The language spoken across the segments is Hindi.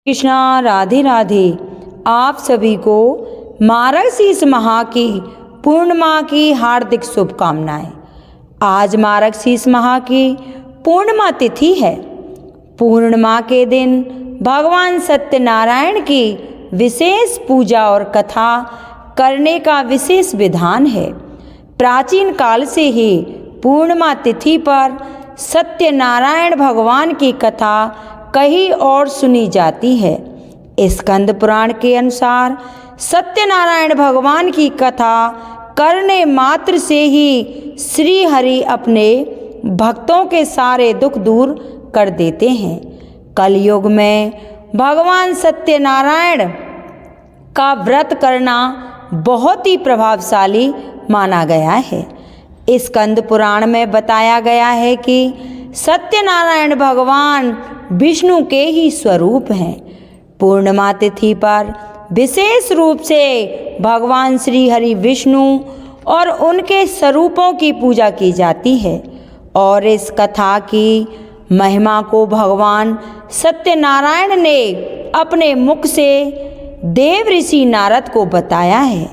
कृष्णा, राधे राधे। आप सभी को मार्गशीर्ष माह की पूर्णिमा की हार्दिक शुभकामनाएं। आज मार्गशीर्ष माह की पूर्णिमा तिथि है। पूर्णिमा के दिन भगवान सत्यनारायण की विशेष पूजा और कथा करने का विशेष विधान है। प्राचीन काल से ही पूर्णिमा तिथि पर सत्यनारायण भगवान की कथा कहीं और सुनी जाती है। स्कंद पुराण के अनुसार सत्यनारायण भगवान की कथा करने मात्र से ही श्री हरि अपने भक्तों के सारे दुख दूर कर देते हैं। कलयुग में भगवान सत्यनारायण का व्रत करना बहुत ही प्रभावशाली माना गया है। स्कंद पुराण में बताया गया है कि सत्यनारायण भगवान विष्णु के ही स्वरूप हैं। पूर्णिमा तिथि पर विशेष रूप से भगवान श्री हरि विष्णु और उनके स्वरूपों की पूजा की जाती है और इस कथा की महिमा को भगवान सत्यनारायण ने अपने मुख से देव ऋषि नारद को बताया है।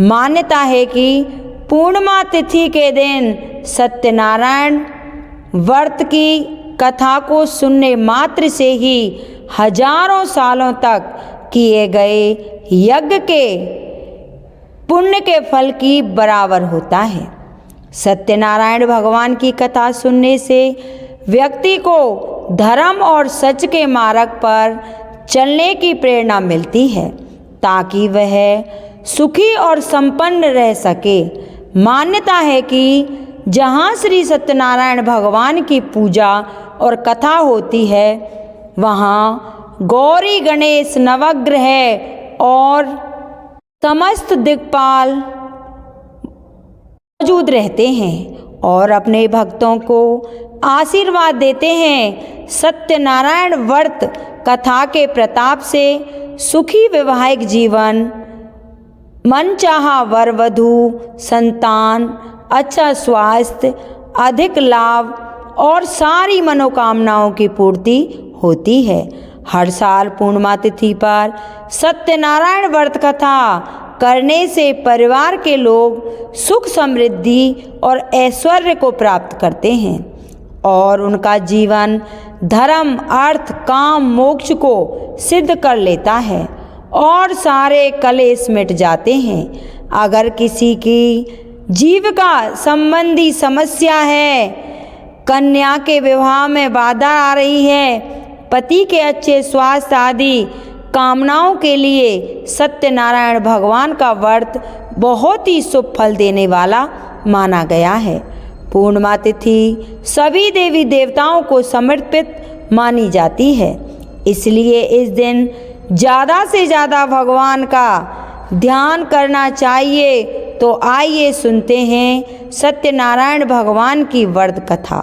मान्यता है कि पूर्णिमा तिथि के दिन सत्यनारायण व्रत की कथा को सुनने मात्र से ही हजारों सालों तक किए गए यज्ञ के पुण्य के फल की बराबर होता है। सत्यनारायण भगवान की कथा सुनने से व्यक्ति को धर्म और सच के मार्ग पर चलने की प्रेरणा मिलती है ताकि वह सुखी और संपन्न रह सके। मान्यता है कि जहाँ श्री सत्यनारायण भगवान की पूजा और कथा होती है वहाँ गौरी, गणेश, नवग्रह और समस्त दिक्पाल मौजूद रहते हैं और अपने भक्तों को आशीर्वाद देते हैं। सत्यनारायण व्रत कथा के प्रताप से सुखी वैवाहिक जीवन, मनचाहा वर वधू, संतान, अच्छा स्वास्थ्य, अधिक लाभ और सारी मनोकामनाओं की पूर्ति होती है। हर साल पूर्णिमा तिथि पर सत्यनारायण व्रत कथा करने से परिवार के लोग सुख, समृद्धि और ऐश्वर्य को प्राप्त करते हैं और उनका जीवन धर्म, अर्थ, काम, मोक्ष को सिद्ध कर लेता है और सारे कलेश मिट जाते हैं। अगर किसी की जीविका संबंधी समस्या है, कन्या के विवाह में बाधा आ रही है, पति के अच्छे स्वास्थ्य आदि कामनाओं के लिए सत्यनारायण भगवान का व्रत बहुत ही शुभ फल देने वाला माना गया है। पूर्णिमा तिथि सभी देवी देवताओं को समर्पित मानी जाती है, इसलिए इस दिन ज़्यादा से ज़्यादा भगवान का ध्यान करना चाहिए। तो आइए सुनते हैं सत्यनारायण भगवान की व्रत कथा।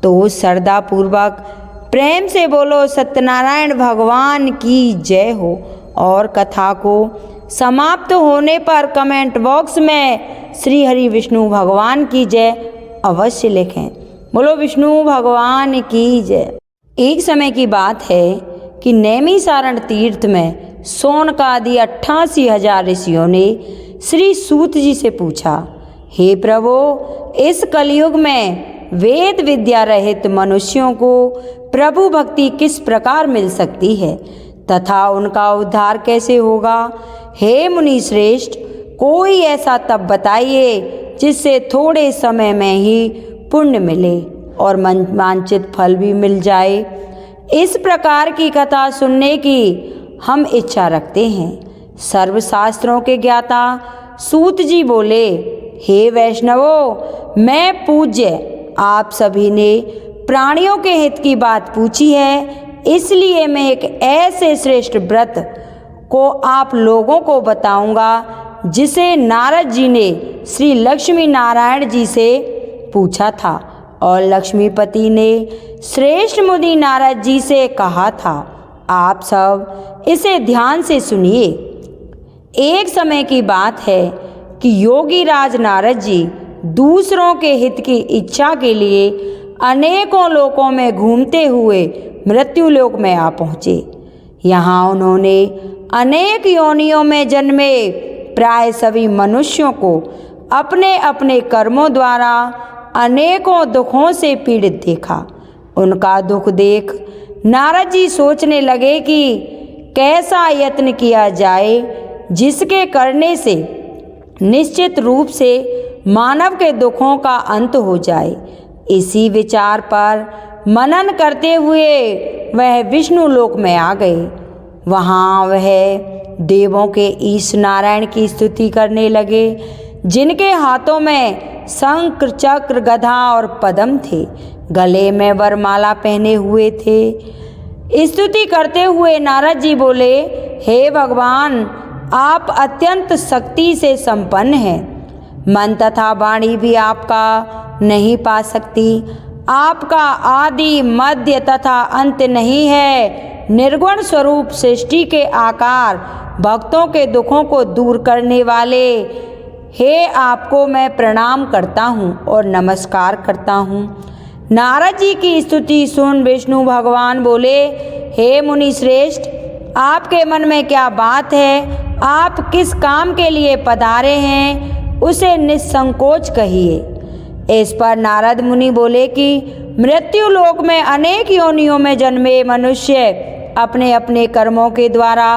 तो श्रद्धा पूर्वक प्रेम से बोलो सत्यनारायण भगवान की जय हो और कथा को समाप्त होने पर कमेंट बॉक्स में श्री हरि विष्णु भगवान की जय अवश्य लिखें। बोलो विष्णु भगवान की जय। एक समय की बात है कि नैमिषारण्य तीर्थ में शौनकादि 88,000 ऋषियों ने श्री सूत जी से पूछा, हे प्रभु, इस कलयुग में वेद विद्या रहित मनुष्यों को प्रभु भक्ति किस प्रकार मिल सकती है तथा उनका उद्धार कैसे होगा? हे मुनि श्रेष्ठ, कोई ऐसा तप बताइए जिससे थोड़े समय में ही पुण्य मिले और वांछित फल भी मिल जाए। इस प्रकार की कथा सुनने की हम इच्छा रखते हैं। सर्वशास्त्रों के ज्ञाता सूत जी बोले, हे वैष्णवों, मैं पूज्य आप सभी ने प्राणियों के हित की बात पूछी है, इसलिए मैं एक ऐसे श्रेष्ठ व्रत को आप लोगों को बताऊंगा जिसे नारद जी ने श्री लक्ष्मी नारायण जी से पूछा था और लक्ष्मीपति ने श्रेष्ठ मुनि नारद जी से कहा था। आप सब इसे ध्यान से सुनिए। एक समय की बात है कि योगी राज नारद जी दूसरों के हित की इच्छा के लिए अनेकों लोकों में घूमते हुए मृत्युलोक में आ पहुँचे। यहाँ उन्होंने अनेक योनियों में जन्मे प्राय सभी मनुष्यों को अपने अपने कर्मों द्वारा अनेकों दुखों से पीड़ित देखा। उनका दुख देख नारद जी सोचने लगे कि कैसा यत्न किया जाए जिसके करने से निश्चित रूप से मानव के दुखों का अंत हो जाए। इसी विचार पर मनन करते हुए वह विष्णु लोक में आ गए। वहाँ वह देवों के ईश नारायण की स्तुति करने लगे, जिनके हाथों में शंख चक्र गदा और पद्म थे, गले में वरमाला पहने हुए थे। स्तुति करते हुए नारद जी बोले, हे भगवान, आप अत्यंत शक्ति से संपन्न हैं। मन तथा वाणी भी आपका नहीं पा सकती। आपका आदि मध्य तथा अंत नहीं है। निर्गुण स्वरूप सृष्टि के आकार, भक्तों के दुखों को दूर करने वाले, हे आपको मैं प्रणाम करता हूँ और नमस्कार करता हूँ। नारद जी की स्तुति सुन विष्णु भगवान बोले, हे मुनि श्रेष्ठ, आपके मन में क्या बात है? आप किस काम के लिए पधारे हैं, उसे निसंकोच कहिए। इस पर नारद मुनि बोले कि मृत्यु लोक में अनेक योनियों में जन्मे मनुष्य अपने अपने कर्मों के द्वारा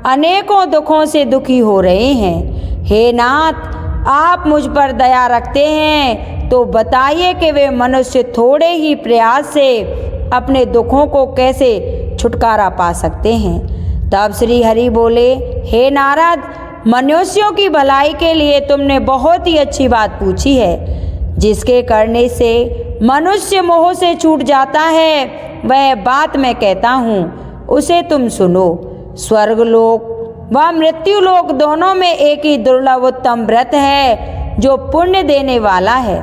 अनेकों दुखों से दुखी हो रहे हैं। हे नाथ, आप मुझ पर दया रखते हैं तो बताइए कि वे मनुष्य थोड़े ही प्रयास से अपने दुखों को कैसे छुटकारा पा सकते हैं। तब श्री हरि बोले, हे नारद, मनुष्यों की भलाई के लिए तुमने बहुत ही अच्छी बात पूछी है। जिसके करने से मनुष्य मोह से छूट जाता है, वह बात मैं कहता हूँ, उसे तुम सुनो। स्वर्गलोक व मृत्यु लोक दोनों में एक ही दुर्लभ उत्तम व्रत है जो पुण्य देने वाला है।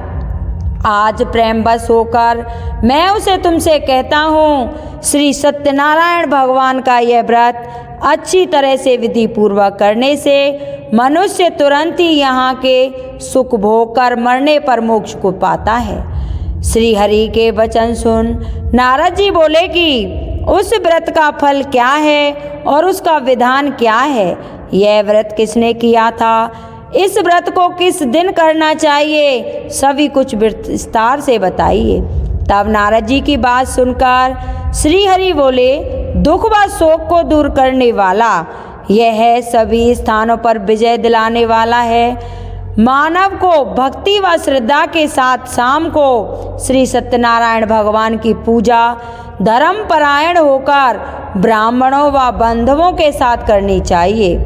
आज प्रेम बस होकर मैं उसे तुमसे कहता हूँ। श्री सत्यनारायण भगवान का यह व्रत अच्छी तरह से विधि पूर्वक करने से मनुष्य तुरंत ही यहाँ के सुख भोग कर मरने पर मोक्ष को पाता है। श्री हरि के वचन सुन नारद जी बोले कि उस व्रत का फल क्या है और उसका विधान क्या है? यह व्रत किसने किया था? इस व्रत को किस दिन करना चाहिए? सभी कुछ विस्तार से बताइए। तब नारद जी की बात सुनकर श्री हरि बोले, दुख व शोक को दूर करने वाला यह है, सभी स्थानों पर विजय दिलाने वाला है। मानव को भक्ति व श्रद्धा के साथ शाम को श्री सत्यनारायण भगवान की पूजा धर्म परायण होकर ब्राह्मणों व बंधुओं के साथ करनी चाहिए।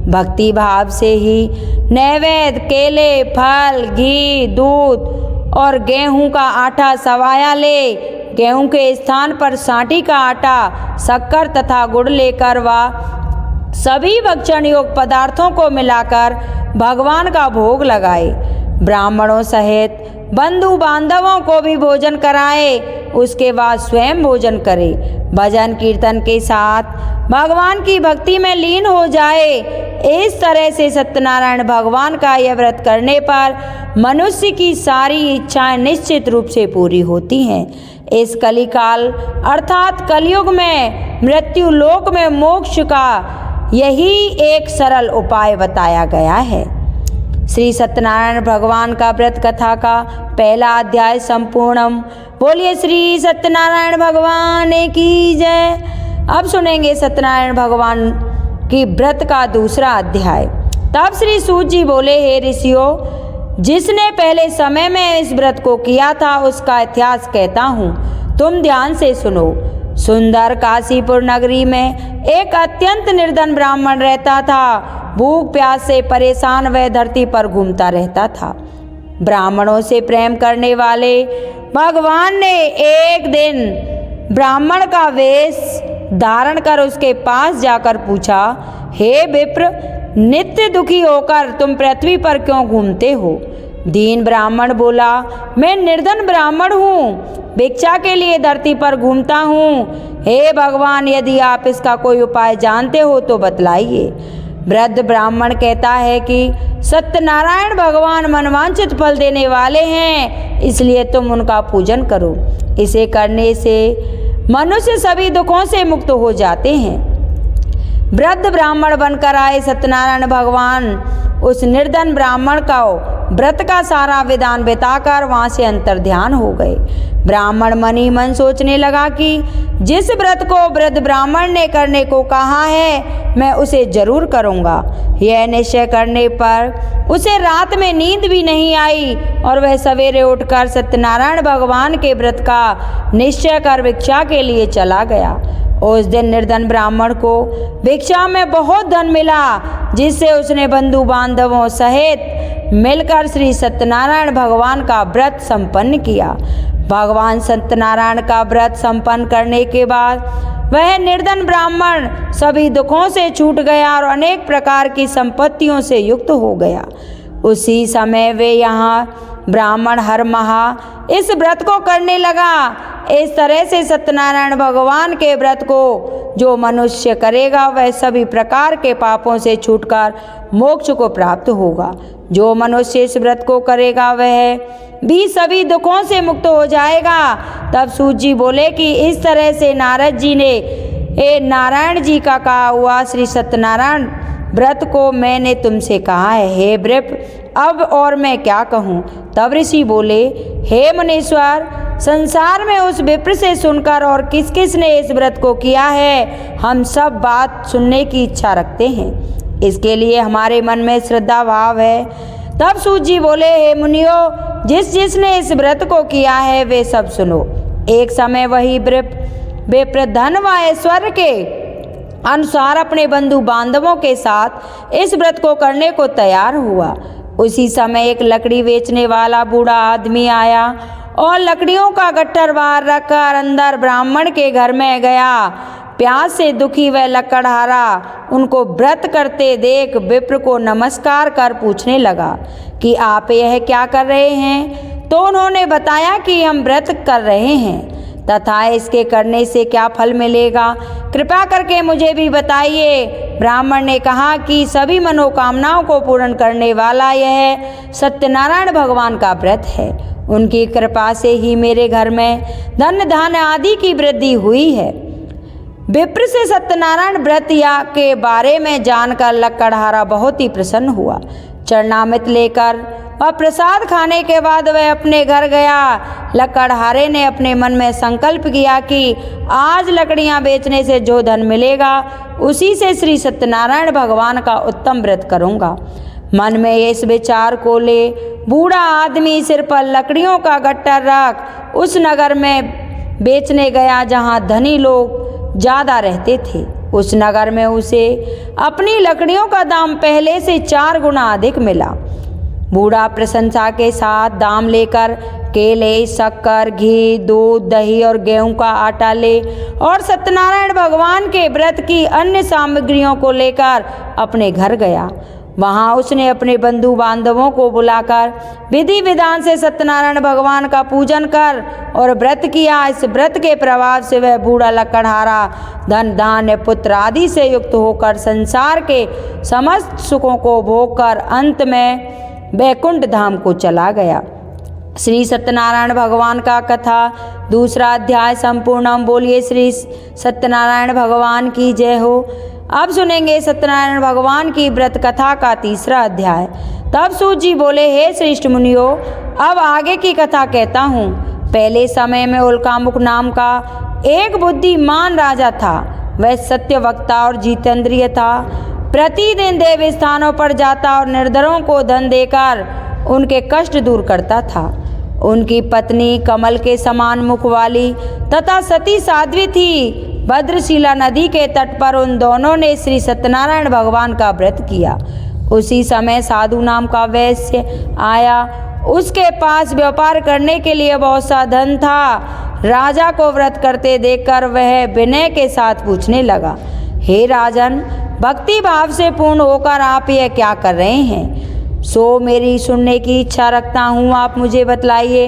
भक्ति भाव से ही नैवेद्य, केले, फल, घी, दूध और गेहूं का आटा सवाया ले। गेहूं के स्थान पर सांटी का आटा, शक्कर तथा गुड़ लेकर व सभी भक्षण योग्य पदार्थों को मिलाकर भगवान का भोग लगाए। ब्राह्मणों सहित बंधु बांधवों को भी भोजन कराए। उसके बाद स्वयं भोजन करे। भजन कीर्तन के साथ भगवान की भक्ति में लीन हो जाए। इस तरह से सत्यनारायण भगवान का यह व्रत करने पर मनुष्य की सारी इच्छाएं निश्चित रूप से पूरी होती हैं। इस कलिकाल अर्थात कलयुग में मृत्यु लोक में मोक्ष का यही एक सरल उपाय बताया गया है। श्री सत्यनारायण भगवान का व्रत कथा का पहला अध्याय संपूर्णम। बोलिए श्री सत्यनारायण भगवान की जय। अब सुनेंगे सत्यनारायण भगवान की व्रत का दूसरा अध्याय। तब श्री सूत जी बोले, हे ऋषियों, जिसने पहले समय में इस व्रत को किया था उसका इतिहास कहता हूँ, तुम ध्यान से सुनो। सुंदर काशीपुर नगरी में एक अत्यंत निर्धन ब्राह्मण रहता था। भूख प्यास से परेशान वह धरती पर घूमता रहता था। ब्राह्मणों से प्रेम करने वाले भगवान ने एक दिन ब्राह्मण का वेश धारण कर उसके पास जाकर पूछा, हे विप्र, नित्य दुखी होकर तुम पृथ्वी पर क्यों घूमते हो? दीन ब्राह्मण बोला, मैं निर्धन ब्राह्मण हूँ, भिक्षा के लिए धरती पर घूमता हूँ। हे भगवान, यदि आप इसका कोई उपाय जानते हो तो बतलाइए। वृद्ध ब्राह्मण कहता है कि सत्यनारायण भगवान मनवांछित फल देने वाले हैं, इसलिए तुम उनका पूजन करो। इसे करने से मनुष्य सभी दुखों से मुक्त हो जाते हैं। वृद्ध ब्राह्मण बनकर आए सत्यनारायण भगवान उस निर्धन ब्राह्मण का व्रत का सारा विधान बताकर वहाँ से अंतर्ध्यान हो गए। ब्राह्मण मन ही मन सोचने लगा कि जिस व्रत को वृद्ध ब्राह्मण ने करने को कहा है मैं उसे जरूर करूँगा। यह निश्चय करने पर उसे रात में नींद भी नहीं आई और वह सवेरे उठकर सत्यनारायण भगवान के व्रत का निश्चय कर भिक्षा के लिए चला गया। उस दिन निर्धन ब्राह्मण को भिक्षा में बहुत धन मिला, जिससे उसने बंधु बांधवों सहित मिलकर श्री सत्यनारायण भगवान का व्रत संपन्न किया। भगवान सत्यनारायण का व्रत संपन्न करने के बाद वह निर्धन ब्राह्मण सभी दुखों से छूट गया और अनेक प्रकार की संपत्तियों से युक्त हो गया। उसी समय वे यहाँ ब्राह्मण हर माह इस व्रत को करने लगा। इस तरह से सत्यनारायण भगवान के व्रत को जो मनुष्य करेगा वह सभी प्रकार के पापों से छूटकर मोक्ष को प्राप्त होगा। जो मनुष्य इस व्रत को करेगा वह भी सभी दुखों से मुक्त हो जाएगा। तब सूत जी बोले कि इस तरह से नारद जी ने नारायण जी का कहा हुआ श्री सत्यनारायण व्रत को मैंने तुमसे कहा है। हे वृप, अब और मैं क्या कहूँ। तब ऋषि बोले, हे मुनीश्वर, संसार में उस विप्र से सुनकर और किस किस ने इस व्रत को किया है हम सब बात सुनने की इच्छा रखते हैं। इसके लिए हमारे मन में श्रद्धा भाव है। तब सूत जी बोले, हे मुनियो, जिसने इस व्रत को किया है वे सब सुनो। एक समय वही विप्र धन व ऐश्वर्य के अनुसार अपने बंधु बांधवों के साथ इस व्रत को करने को तैयार हुआ। उसी समय एक लकड़ी बेचने वाला बूढ़ा आदमी आया और लकड़ियों का गट्ठर बाहर रखकर अंदर ब्राह्मण के घर में गया। प्यास से दुखी वह लकड़हारा उनको व्रत करते देख विप्र को नमस्कार कर पूछने लगा कि आप यह क्या कर रहे हैं। तो उन्होंने बताया कि हम व्रत कर रहे हैं तथा इसके करने से क्या फल मिलेगा, कृपा करके मुझे भी बताइए। ब्राह्मण ने कहा कि सभी मनोकामनाओं को पूर्ण करने वाला यह सत्यनारायण भगवान का व्रत है। उनकी कृपा से ही मेरे घर में धन धान्य आदि की वृद्धि हुई है। विप्र से सत्यनारायण व्रत के बारे में जानकर लकड़हारा बहुत ही प्रसन्न हुआ। चरणामृत लेकर और प्रसाद खाने के बाद वह अपने घर गया। लकड़हारे ने अपने मन में संकल्प किया कि आज लकड़ियां बेचने से जो धन मिलेगा उसी से श्री सत्यनारायण भगवान का उत्तम व्रत करूंगा। मन में इस विचार को ले बूढ़ा आदमी सिर पर लकड़ियों का गट्ठर रख उस नगर में बेचने गया जहां धनी लोग ज़्यादा रहते थे। उस नगर में उसे अपनी लकड़ियों का दाम पहले से 4 गुना अधिक मिला। बूढ़ा प्रशंसा के साथ दाम लेकर केले, शक्कर, घी, दूध, दही और गेहूं का आटा ले और सत्यनारायण भगवान के व्रत की अन्य सामग्रियों को लेकर अपने घर गया। वहाँ उसने अपने बंधु बांधवों को बुलाकर विधि विधान से सत्यनारायण भगवान का पूजन कर और व्रत किया। इस व्रत के प्रभाव से वह बूढ़ा लकड़हारा धन धान्य पुत्र आदि से युक्त होकर संसार के समस्त सुखों को भोग कर अंत में वैकुंठ धाम को चला गया। श्री सत्यनारायण भगवान का कथा 2 अध्याय संपूर्णम। बोलिए श्री सत्यनारायण भगवान की जय हो। अब सुनेंगे सत्यनारायण भगवान की व्रत कथा का 3 अध्याय। तब सूत जी बोले, हे श्रेष्ठ मुनियो, अब आगे की कथा कहता हूँ। पहले समय में उल्कामुख नाम का एक बुद्धिमान राजा था। वह सत्य वक्ता और जितेंद्रिय था। प्रतिदिन देव स्थानों पर जाता और निर्धनों को धन देकर उनके कष्ट दूर करता था। उनकी पत्नी कमल के समान मुख वाली तथा सती साध्वी थी। भद्रशिला नदी के तट पर उन दोनों ने श्री सत्यनारायण भगवान का व्रत किया। उसी समय साधु नाम का वैश्य आया। उसके पास व्यापार करने के लिए बहुत सा धन था। राजा को व्रत करते देखकर वह विनय के साथ पूछने लगा, हे राजन, भक्ति भाव से पूर्ण होकर आप यह क्या कर रहे हैं? सो मेरी सुनने की इच्छा रखता हूँ, आप मुझे बतलाइए।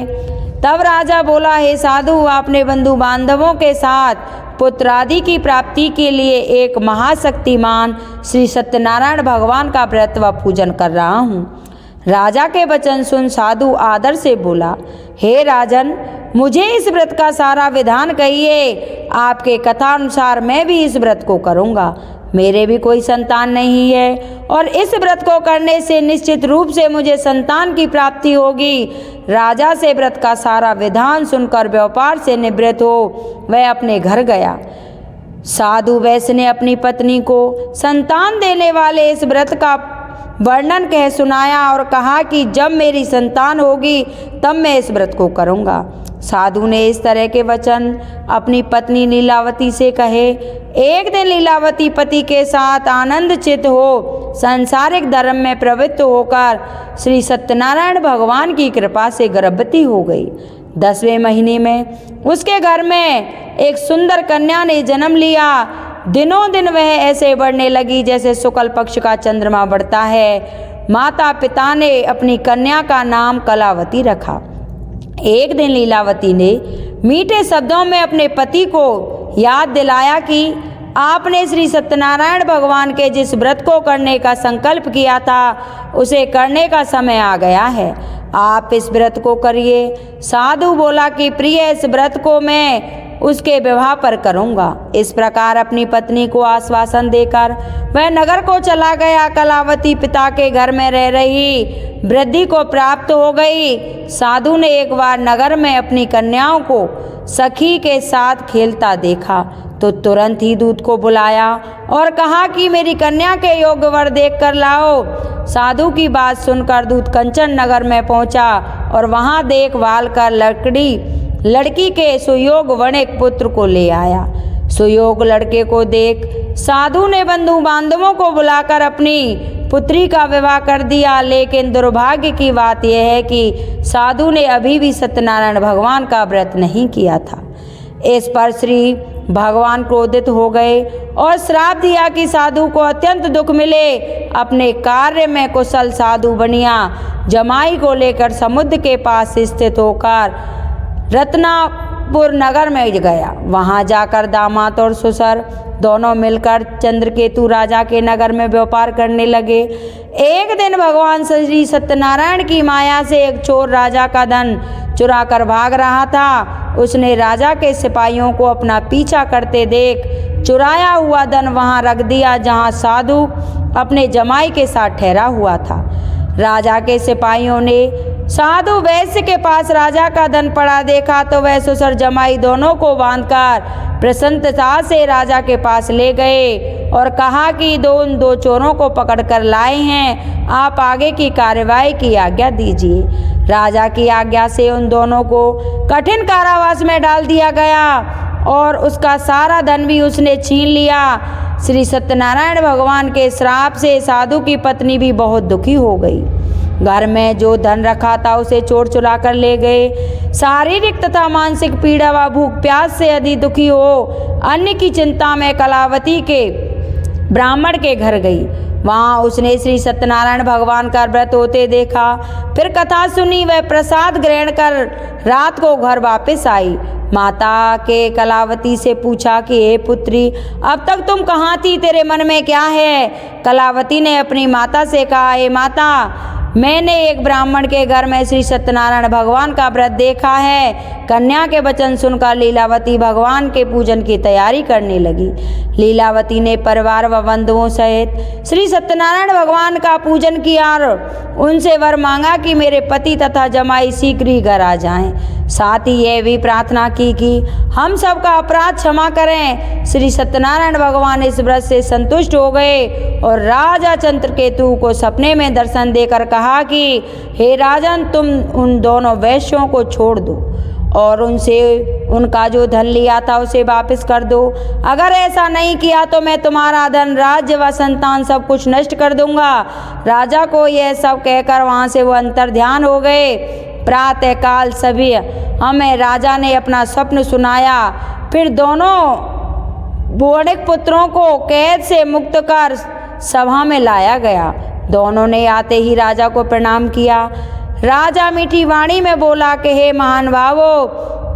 तब राजा बोला, हे साधु, अपने बंधु बांधवों के साथ पुत्र आदि की प्राप्ति के लिए एक महाशक्तिमान श्री सत्यनारायण भगवान का व्रत व पूजन कर रहा हूँ। राजा के वचन सुन साधु आदर से बोला, हे राजन, मुझे इस व्रत का सारा विधान कहिए। आपके कथा अनुसार मैं भी इस व्रत को करूँगा। मेरे भी कोई संतान नहीं है और इस व्रत को करने से निश्चित रूप से मुझे संतान की प्राप्ति होगी। राजा से व्रत का सारा विधान सुनकर व्यापार से निवृत्त हो वह अपने घर गया। साधु वैश्य ने अपनी पत्नी को संतान देने वाले इस व्रत का वर्णन कह सुनाया और कहा कि जब मेरी संतान होगी तब मैं इस व्रत को करूँगा। साधु ने इस तरह के वचन अपनी पत्नी लीलावती से कहे। एक दिन लीलावती पति के साथ आनंद चित्त हो सांसारिक धर्म में प्रवृत्त होकर श्री सत्यनारायण भगवान की कृपा से गर्भवती हो गई। 10वें महीने में उसके घर में एक सुंदर कन्या ने जन्म लिया। दिनों दिन वह ऐसे बढ़ने लगी जैसे शुक्ल पक्ष का चंद्रमा बढ़ता है। माता पिता ने अपनी कन्या का नाम कलावती रखा। एक दिन लीलावती ने मीठे शब्दों में अपने पति को याद दिलाया कि आपने श्री सत्यनारायण भगवान के जिस व्रत को करने का संकल्प किया था उसे करने का समय आ गया है। आप इस व्रत को करिए। साधु बोला कि प्रिय, इस व्रत को मैं उसके विवाह पर करूँगा। इस प्रकार अपनी पत्नी को आश्वासन देकर वह नगर को चला गया। कलावती पिता के घर में रह रही वृद्धि को प्राप्त हो गई। साधु ने एक बार नगर में अपनी कन्याओं को सखी के साथ खेलता देखा तो तुरंत ही दूत को बुलाया और कहा कि मेरी कन्या के योग्य वर देख कर लाओ। साधु की बात सुनकर दूत कंचन नगर में पहुंचा और वहां देखभाल कर लड़की के सुयोग वणिक पुत्र को ले आया। सुयोग लड़के को देख साधु ने बंधु बांधवों को बुलाकर अपनी पुत्री का विवाह कर दिया। लेकिन दुर्भाग्य की बात यह है कि साधु ने अभी भी सत्यनारायण भगवान का व्रत नहीं किया था। इस पर श्री भगवान क्रोधित हो गए और श्राप दिया कि साधु को अत्यंत दुख मिले। अपने कार्य में कुशल साधु बनिया जमाई को लेकर समुद्र के पास स्थित होकर रत्नापुर नगर में गया। वहां जाकर दामाद और ससुर दोनों मिलकर चंद्रकेतु राजा के नगर में व्यापार करने लगे। एक दिन भगवान श्री सत्यनारायण की माया से एक चोर राजा का धन चुरा कर भाग रहा था। उसने राजा के सिपाहियों को अपना पीछा करते देख चुराया हुआ धन वहां रख दिया जहां साधु अपने जमाई के साथ ठहरा हुआ था। राजा के सिपाहियों ने साधु वैश्य के पास राजा का धन पड़ा देखा तो वह ससुर जमाई दोनों को बांधकर प्रसन्नता से राजा के पास ले गए और कहा कि उन दो चोरों को पकड़कर लाए हैं, आप आगे की कार्यवाही की आज्ञा दीजिए। राजा की आज्ञा से उन दोनों को कठिन कारावास में डाल दिया गया और उसका सारा धन भी उसने छीन लिया। श्री सत्यनारायण भगवान के श्राप से साधु की पत्नी भी बहुत दुखी हो गई। घर में जो धन रखा था उसे चोर चुरा कर ले गए। शारीरिक तथा मानसिक पीड़ा व भूख प्यास से यदि दुखी हो अन्य की चिंता में कलावती के ब्राह्मण के घर गई। वहाँ उसने श्री सत्यनारायण भगवान का व्रत होते देखा। फिर कथा सुनी, वह प्रसाद ग्रहण कर रात को घर वापस आई। माता के कलावती से पूछा कि हे पुत्री, अब तक तुम कहाँ थी, तेरे मन में क्या है? कलावती ने अपनी माता से कहा, हे माता, मैंने एक ब्राह्मण के घर में श्री सत्यनारायण भगवान का व्रत देखा है। कन्या के वचन सुनकर लीलावती भगवान के पूजन की तैयारी करने लगी। लीलावती ने परिवार व बंधुओं सहित श्री सत्यनारायण भगवान का पूजन किया और उनसे वर मांगा कि मेरे पति तथा जमाई शीघ्र ही घर आ जाएं। साथ ही यह भी प्रार्थना की कि हम सबका अपराध क्षमा करें। श्री सत्यनारायण भगवान इस व्रत से संतुष्ट हो गए और राजा चंद्रकेतु को सपने में दर्शन देकर कहा कि हे राजन, तुम उन दोनों वैश्यों को छोड़ दो और उनसे उनका जो धन लिया था उसे वापस कर दो। अगर ऐसा नहीं किया तो मैं तुम्हारा धन, राज्य व संतान सब कुछ नष्ट कर दूंगा। राजा को यह सब कहकर वहाँ से वो अंतर ध्यान हो गए। प्रातःकाल सभी हमें राजा ने अपना स्वप्न सुनाया। फिर दोनों वणिक पुत्रों को कैद से मुक्त कर सभा में लाया गया। दोनों ने आते ही राजा को प्रणाम किया। राजा मीठी वाणी में बोला कि हे महान भावो,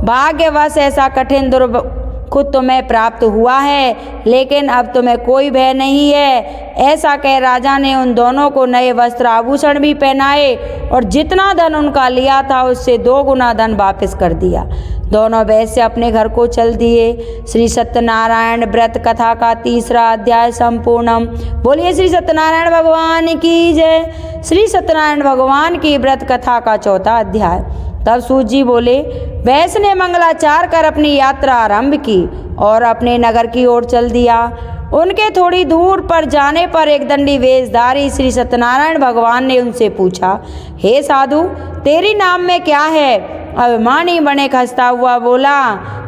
भाग्यवश ऐसा कठिन दुर्खुद तुम्हें प्राप्त हुआ है, लेकिन अब तुम्हें कोई भय नहीं है। ऐसा कह राजा ने उन दोनों को नए वस्त्र आभूषण भी पहनाए और जितना धन उनका लिया था उससे 2 गुना धन वापस कर दिया। दोनों वैश्य अपने घर को चल दिए। श्री सत्यनारायण व्रत कथा का 3रा अध्याय संपूर्णम। बोलिए श्री सत्यनारायण भगवान की जय। श्री सत्यनारायण भगवान की व्रत कथा का 4था अध्याय। तब सूत जी बोले, वैश्य ने मंगलाचार कर अपनी यात्रा आरंभ की और अपने नगर की ओर चल दिया। उनके थोड़ी दूर पर जाने पर एक दंडी वेशधारी श्री सत्यनारायण भगवान ने उनसे पूछा, हे साधु, तेरी नाम में क्या है? अभिमानी बने खसता हुआ बोला,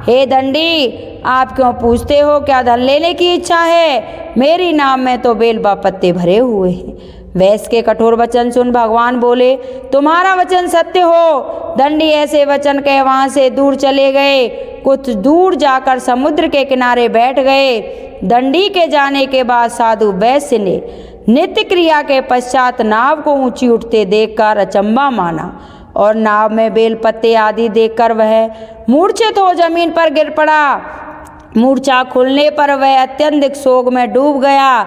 हे दंडी, आप क्यों पूछते हो? क्या धन लेने की इच्छा है? मेरी नाम में तो बेल पत्ते भरे हुए हैं। वैश्य के कठोर वचन सुन भगवान बोले, तुम्हारा वचन सत्य हो। दंडी ऐसे वचन कह वहां से दूर चले गए। कुछ दूर जाकर समुद्र के किनारे बैठ गए। दंडी के जाने के बाद साधु वैश्य ने नित्य क्रिया के पश्चात नाव को ऊंची उठते देखकर अचंबा माना और नाव में बेल पत्ते आदि देखकर वह मूर्छित हो जमीन पर गिर पड़ा। मूर्छा खुलने पर वह अत्यंत शोक में डूब गया।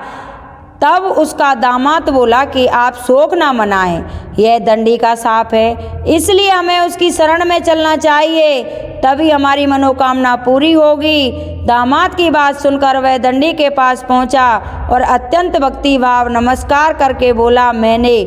तब उसका दामाद बोला कि आप शोक ना मनाएं, यह दंडी का शाप है, इसलिए हमें उसकी शरण में चलना चाहिए, तभी हमारी मनोकामना पूरी होगी। दामाद की बात सुनकर वह दंडी के पास पहुंचा और अत्यंत भक्ति भाव नमस्कार करके बोला, मैंने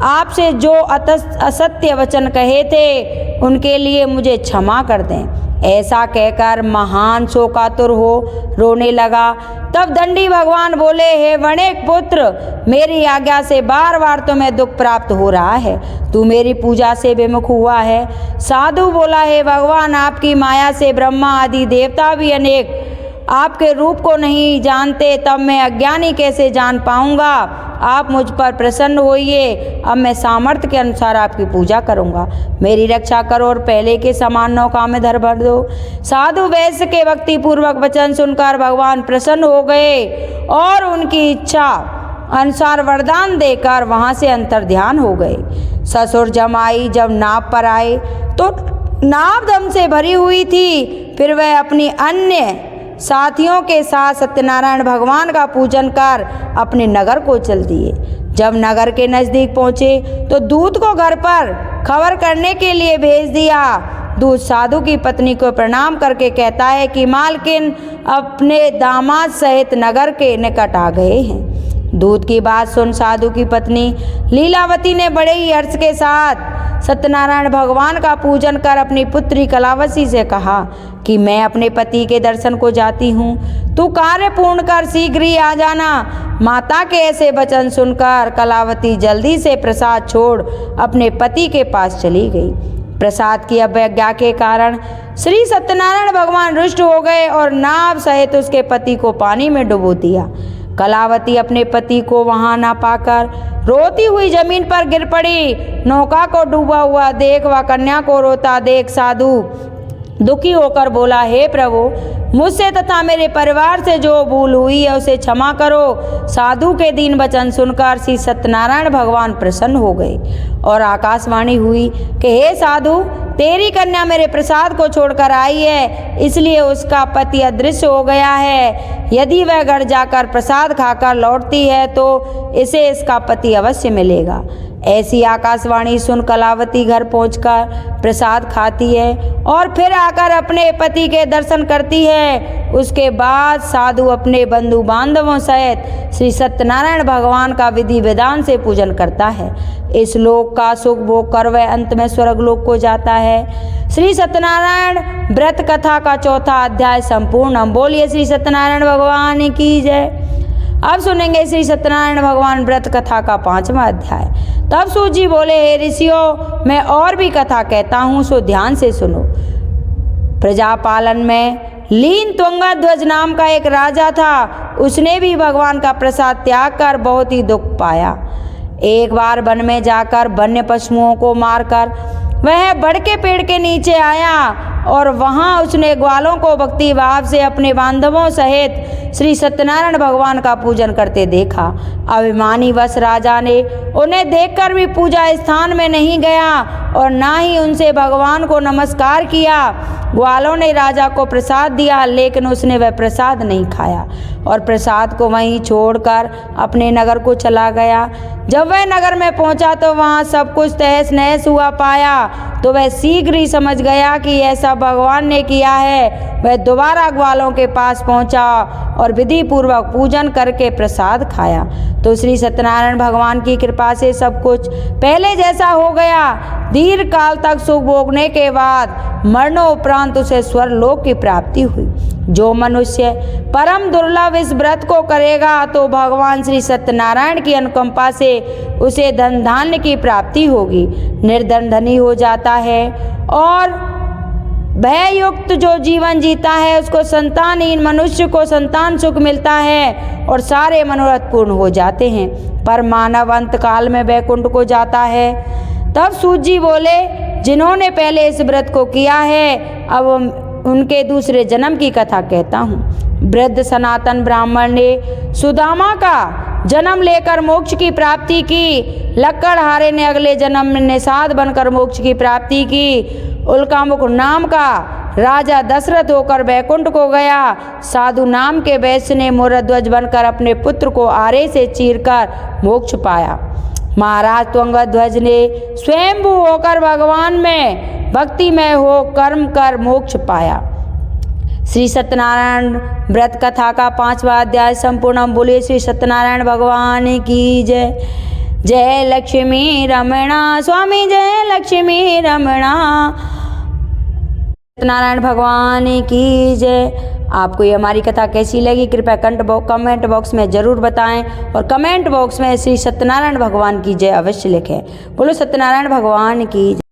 आपसे जो असत्य वचन कहे थे उनके लिए मुझे क्षमा कर दें। ऐसा कहकर महान शोकातुर हो रोने लगा। तब दंडी भगवान बोले, हे वणिक पुत्र, मेरी आज्ञा से बार बार तुम्हें दुख प्राप्त हो रहा है। तू मेरी पूजा से विमुख हुआ है। साधु बोला, हे भगवान, आपकी माया से ब्रह्मा आदि देवता भी अनेक आपके रूप को नहीं जानते, तब मैं अज्ञानी कैसे जान पाऊंगा? आप मुझ पर प्रसन्न होइए। अब मैं सामर्थ्य के अनुसार आपकी पूजा करूंगा। मेरी रक्षा करो और पहले के समान नौका में धर भर दो। साधु वैश्य के भक्ति पूर्वक वचन सुनकर भगवान प्रसन्न हो गए और उनकी इच्छा अनुसार वरदान देकर वहां से अंतर्ध्यान हो गए। ससुर जमाई जब नाव पर आए तो नाव दम से भरी हुई थी। फिर वह अपनी अन्य साथियों के साथ सत्यनारायण भगवान का पूजन कर अपने नगर को चल दिए। जब नगर के नज़दीक पहुँचे तो दूत को घर पर खबर करने के लिए भेज दिया। दूत साधु की पत्नी को प्रणाम करके कहता है कि मालकिन अपने दामाद सहित नगर के निकट आ गए हैं। दूत की बात सुन साधु की पत्नी लीलावती ने बड़े ही हर्ष के साथ सत्यनारायण भगवान का पूजन कर अपनी पुत्री कलावती से कहा कि मैं अपने पति के दर्शन को जाती हूँ, तू कार्य पूर्ण कर शीघ्र ही आ जाना। माता के ऐसे वचन सुनकर कलावती जल्दी से प्रसाद छोड़ अपने पति के पास चली गई। प्रसाद की अवज्ञा के कारण श्री सत्यनारायण भगवान रुष्ट हो गए और नाव सहित उसके पति को पानी में डुबो दिया। कलावती अपने पति को वहां ना पाकर रोती हुई जमीन पर गिर पड़ी। नौका को डूबा हुआ देख व कन्या को रोता देख साधु दुखी होकर बोला, हे प्रभु, मुझसे तथा मेरे परिवार से जो भूल हुई है उसे क्षमा करो। साधु के दीन वचन सुनकर श्री सत्यनारायण भगवान प्रसन्न हो गए और आकाशवाणी हुई कि हे साधु, तेरी कन्या मेरे प्रसाद को छोड़कर आई है, इसलिए उसका पति अदृश्य हो गया है। यदि वह घर जाकर प्रसाद खाकर लौटती है तो इसे इसका पति अवश्य मिलेगा। ऐसी आकाशवाणी सुन कलावती घर पहुंचकर प्रसाद खाती है और फिर आकर अपने पति के दर्शन करती है। उसके बाद साधु अपने बंधु बांधवों सहित श्री सत्यनारायण भगवान का विधि विधान से पूजन करता है। इस लोक का सुख भोग कर वह अंत में स्वर्ग लोक को जाता है। श्री सत्यनारायण व्रत कथा का 4था अध्याय संपूर्ण। बोलिए श्री सत्यनारायण भगवान की जय। अब सुनेंगे श्री सत्यनारायण भगवान व्रत कथा का 5वां अध्याय। तब सूत जी बोले, हे ऋषियों, मैं और भी कथा कहता हूँ, सो ध्यान से सुनो। प्रजापालन में लीन तुंगध्वज नाम का एक राजा था। उसने भी भगवान का प्रसाद त्याग कर बहुत ही दुख पाया। एक बार वन में जाकर वन्य पशुओं को मारकर वह बड़ के पेड़ के नीचे आया और वहां उसने ग्वालों को भक्ति भाव से अपने बांधवों सहित श्री सत्यनारायण भगवान का पूजन करते देखा। अभिमानी वश राजा ने उन्हें देखकर भी पूजा स्थान में नहीं गया और ना ही उनसे भगवान को नमस्कार किया। ग्वालों ने राजा को प्रसाद दिया, लेकिन उसने वह प्रसाद नहीं खाया और प्रसाद को वहीं छोड़कर अपने नगर को चला गया। जब वह नगर में पहुंचा तो वहां सब कुछ तहस नहस हुआ पाया तो वह शीघ्र ही समझ गया कि यह सब भगवान ने किया है वह दोबारा ग्वालों के पास पहुंचा और विधि पूर्वक पूजन करके प्रसाद खाया तो श्री सत्यनारायण भगवान की कृपा से सब कुछ पहले जैसा हो गया। दीर्घ काल तक सुख भोगने के बाद मरणोपरांत उसे स्वर्गलोक की प्राप्ति हुई। जो मनुष्य परम दुर्लभ इस व्रत को करेगा तो भगवान श्री सत्यनारायण की अनुकंपा से उसे धन धान्य की प्राप्ति होगी, निर्धन धनी हो जाता है और भय युक्त जो जीवन जीता है उसको संतानहीन मनुष्य को संतान सुख मिलता है और सारे मनोरथ पूर्ण हो जाते हैं। पर मानव अंत काल में वैकुंठ को जाता है। तब सूत जी बोले, जिन्होंने पहले इस व्रत को किया है अब उनके दूसरे जन्म की कथा कहता हूँ। वृद्ध सनातन ब्राह्मण ने सुदामा का जन्म लेकर मोक्ष की प्राप्ति की। लक्कड़हारे ने अगले जन्म में निषाद बनकर मोक्ष की प्राप्ति की। उल्कामुख नाम का राजा दशरथ होकर वैकुंठ को गया। साधु नाम के वैश्य ने मोरध्वज बनकर अपने पुत्र को आरे से चीरकर मोक्ष पाया। महाराज तुंगध्वज ने स्वयंभू होकर भगवान में भक्तिमय हो कर्म कर मोक्ष पाया। श्री सत्यनारायण व्रत कथा का 5वां अध्याय संपूर्ण। बोले श्री सत्यनारायण भगवान की जय। जय लक्ष्मी रमणा स्वामी, जय लक्ष्मी रमणा। सत्यनारायण भगवान की जय। आपको ये हमारी कथा कैसी लगी कृपया कमेंट बॉक्स में ज़रूर बताएं और कमेंट बॉक्स में श्री सत्यनारायण भगवान की जय अवश्य लिखें। बोलो सत्यनारायण भगवान की जय।